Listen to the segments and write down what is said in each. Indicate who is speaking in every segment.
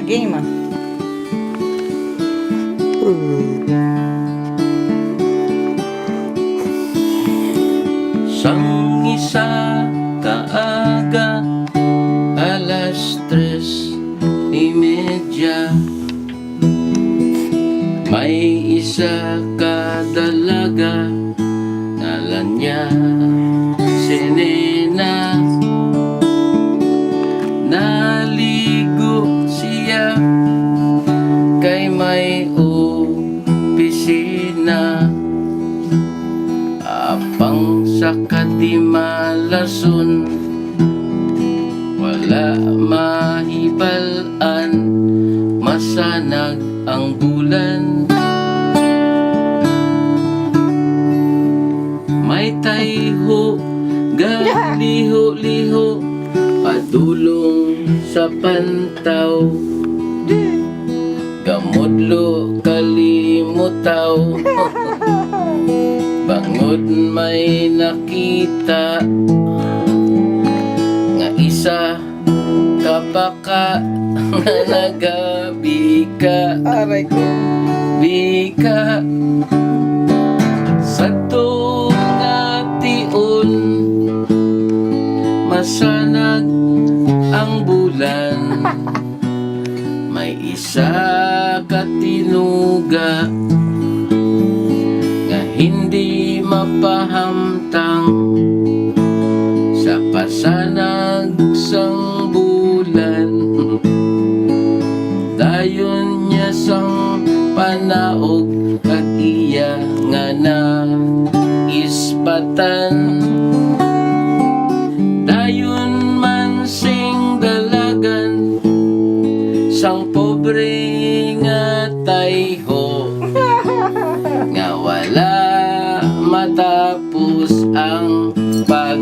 Speaker 1: game ah.
Speaker 2: Sang isa kaaga, 3:30, may isa kadalaga, ngalan niya si Nena. Naligo siya kay may opisina, apang sa kadimalason, wala mahibalan, masanag ang bulan. May tayho galiho-liho, padulong sa pantaw, gamudlo kalimutaw. Bangod may nakita nga isa kapaka nga nagabika,
Speaker 1: Aray ko.
Speaker 2: bika sa tungation, masanag ang bulan. May isa katinuga nga hindi mapahamtang, sa pasanag sang bulan. Dayon niya sang panaog at iya nga na ispatan. Dayon man sing dalagan sang pobre nga tayho, nga wala matapos ang pag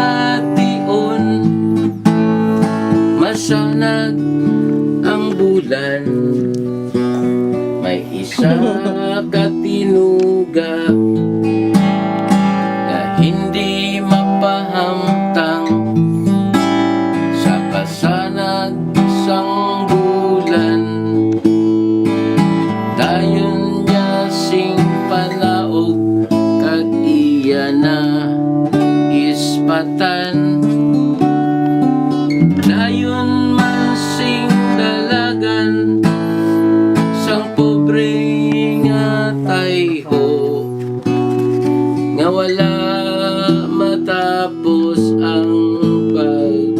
Speaker 2: tungation, masanag ang bulan. May isa katinuga na hindi mapahamtang, sa pasanag sang bulan. Dayon niya sing panaog kag iya na ispatan. Dayon man sing dalagan sang pobre nga tayho, nga wala matapos ang pag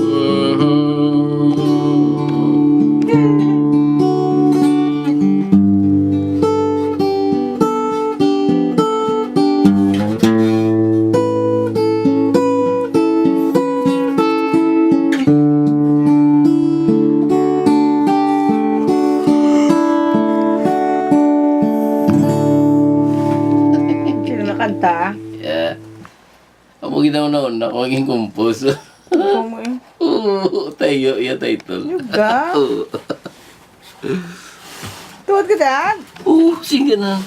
Speaker 1: Sino nakanta?
Speaker 2: yeah. Ako ginaw-naon, ako maging compose.
Speaker 1: Ikaw mo eh.
Speaker 2: Oo, tayo, iya title.
Speaker 1: Yuga.
Speaker 2: Oo,
Speaker 1: Tuwad ka dad?
Speaker 2: sige na.